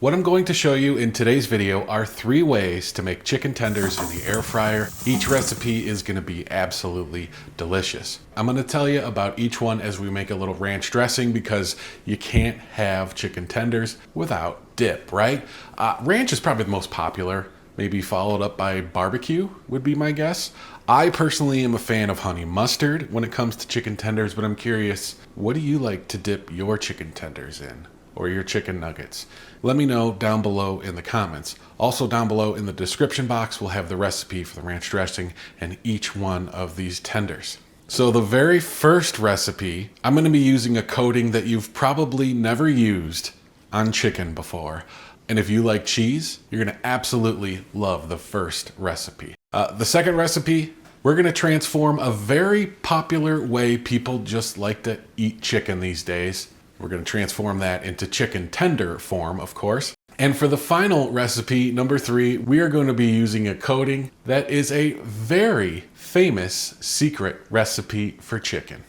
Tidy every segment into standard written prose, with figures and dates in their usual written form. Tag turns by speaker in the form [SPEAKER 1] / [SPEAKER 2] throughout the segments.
[SPEAKER 1] What I'm going to show you in today's video are 3 ways to make chicken tenders in the air fryer. Each recipe is going to be absolutely delicious. I'm going to tell you about each one as we make a little ranch dressing because you can't have chicken tenders without dip, right? Ranch is probably the most popular, maybe followed up by barbecue would be my guess. I personally am a fan of honey mustard when it comes to chicken tenders, but I'm curious, what do you like to dip your chicken tenders in? Or your chicken nuggets? Let me know down below in the comments. Also down below in the description box, we'll have the recipe for the ranch dressing and each one of these tenders. So the very first recipe, I'm going to be using a coating that you've probably never used on chicken before. And if you like cheese, you're going to absolutely love the first recipe. The second recipe, we're going to transform a very popular way people just like to eat chicken these days. We're going to transform that into chicken tender form, of course. And for the final recipe, number 3, we are going to be using a coating that is a very famous secret recipe for chicken.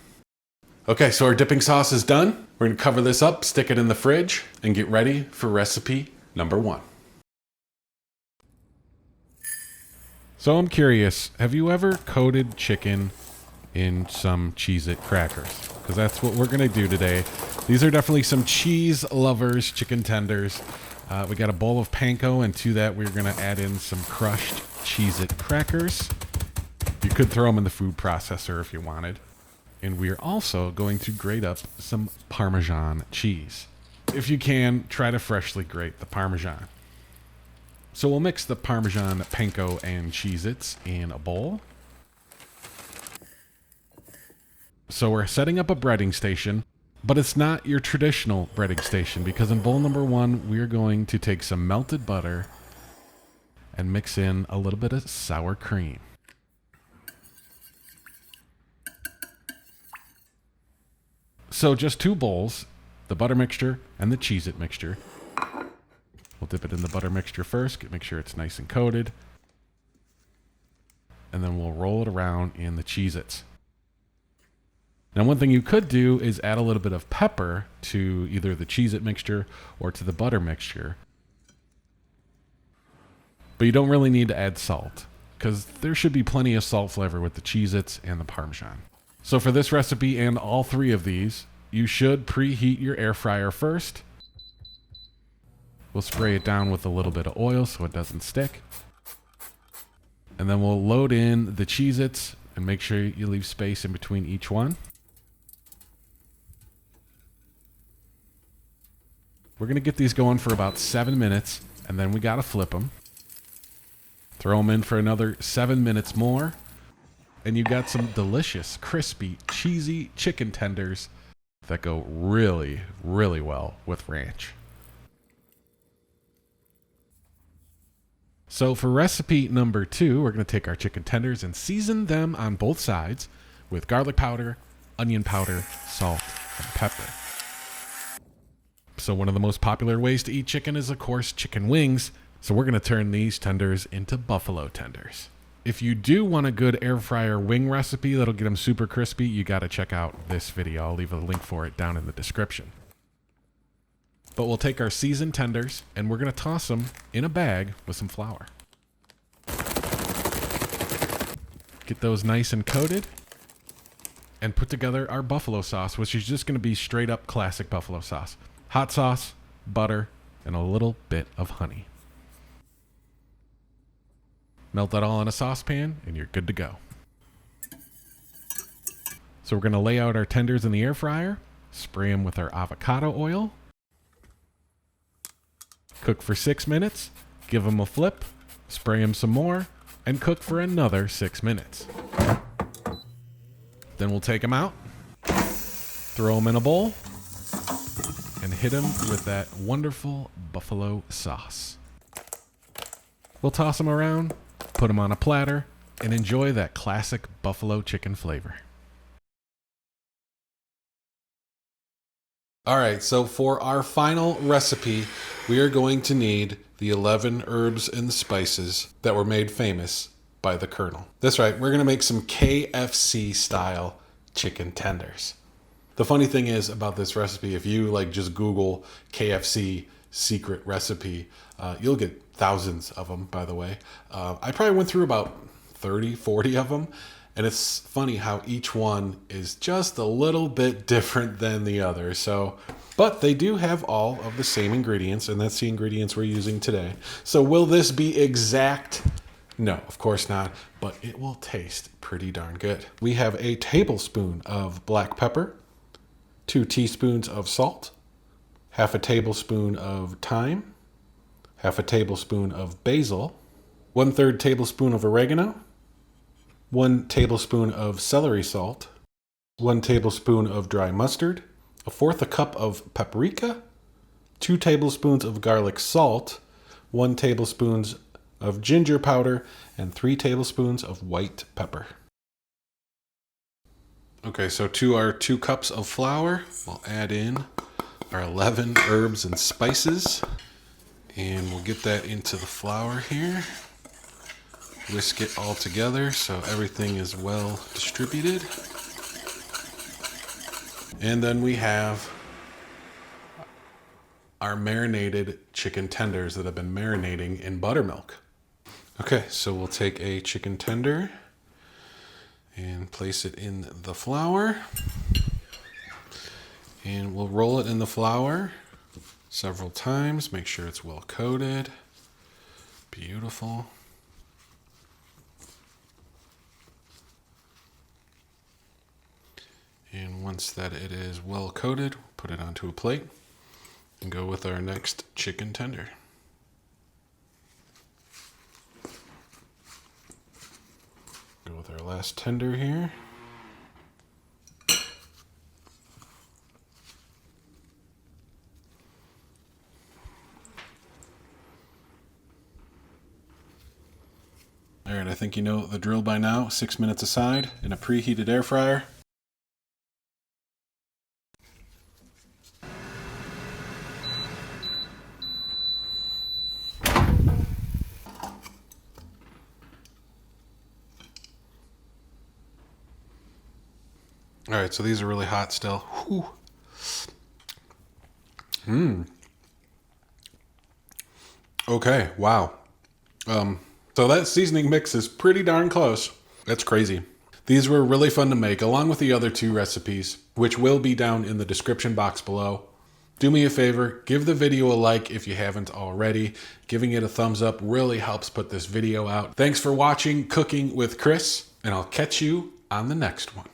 [SPEAKER 1] Okay, so our dipping sauce is done. We're going to cover this up, stick it in the fridge, and get ready for recipe number 1. So I'm curious, have you ever coated chicken in some Cheez-It crackers? Because that's what we're going to do today. These are definitely some cheese lovers chicken tenders. We got a bowl of panko, and to that we're going to add in some crushed Cheez-It crackers. You could throw them in the food processor if you wanted. And we're also going to grate up some Parmesan cheese. If you can, try to freshly grate the Parmesan. So we'll mix the Parmesan, panko, and Cheez-Its in a bowl. So we're setting up a breading station, but it's not your traditional breading station because in bowl number 1, we're going to take some melted butter and mix in a little bit of sour cream. So just 2 bowls, the butter mixture and the Cheez-It mixture. We'll dip it in the butter mixture first, make sure it's nice and coated. And then we'll roll it around in the Cheez-Its. Now, one thing you could do is add a little bit of pepper to either the Cheez-It mixture or to the butter mixture. But you don't really need to add salt because there should be plenty of salt flavor with the Cheez-Its and the Parmesan. So for this recipe and all 3 of these, you should preheat your air fryer first. We'll spray it down with a little bit of oil so it doesn't stick. And then we'll load in the Cheez-Its and make sure you leave space in between each one. We're going to get these going for about 7 minutes, and then we got to flip them. Throw them in for another 7 minutes more, and you got some delicious, crispy, cheesy chicken tenders that go really, really well with ranch. So for recipe number 2, we're going to take our chicken tenders and season them on both sides with garlic powder, onion powder, salt, and pepper. So one of the most popular ways to eat chicken is, of course, chicken wings. So we're going to turn these tenders into buffalo tenders. If you do want a good air fryer wing recipe that'll get them super crispy, you got to check out this video. I'll leave a link for it down in the description. But we'll take our seasoned tenders and we're going to toss them in a bag with some flour. Get those nice and coated and put together our buffalo sauce, which is just going to be straight up classic buffalo sauce. Hot sauce, butter, and a little bit of honey. Melt that all in a saucepan and you're good to go. So we're going to lay out our tenders in the air fryer, spray them with our avocado oil. Cook for 6 minutes, give them a flip, spray them some more, and cook for another 6 minutes. Then we'll take them out, throw them in a bowl, and hit them with that wonderful buffalo sauce. We'll toss them around, put them on a platter, and enjoy that classic buffalo chicken flavor. All right, so for our final recipe, we are going to need the 11 herbs and spices that were made famous by the Colonel. That's right, we're going to make some KFC style chicken tenders. The funny thing is about this recipe, if you like just Google KFC secret recipe. You'll get thousands of them, by the way. I probably went through about 30, 40 of them. And it's funny how each one is just a little bit different than the other. So, but they do have all of the same ingredients, and that's the ingredients we're using today. So will this be exact? No, of course not, but it will taste pretty darn good. We have a tablespoon of black pepper, 2 teaspoons of salt, half a tablespoon of thyme, half a tablespoon of basil, 1/3 tablespoon of oregano, 1 tablespoon of celery salt, 1 tablespoon of dry mustard, 1/4 cup of paprika, 2 tablespoons of garlic salt, 1 tablespoon of ginger powder, and 3 tablespoons of white pepper. Okay, so to our 2 cups of flour, we'll add in our 11 herbs and spices, and we'll get that into the flour here. Whisk it all together so everything is well distributed. And then we have our marinated chicken tenders that have been marinating in buttermilk. Okay, so we'll take a chicken tender and place it in the flour. And we'll roll it in the flour several times. Make sure it's well coated. Beautiful. And once that it is well coated, put it onto a plate and go with our next chicken tender. Go with our last tender here. All right, I think you know the drill by now. 6 minutes aside in a preheated air fryer. All right, so these are really hot still. Whew. Okay, wow. So that seasoning mix is pretty darn close. That's crazy. These were really fun to make, along with the other 2 recipes, which will be down in the description box below. Do me a favor, give the video a like if you haven't already. Giving it a thumbs up really helps put this video out. Thanks for watching Cooking with Chris, and I'll catch you on the next one.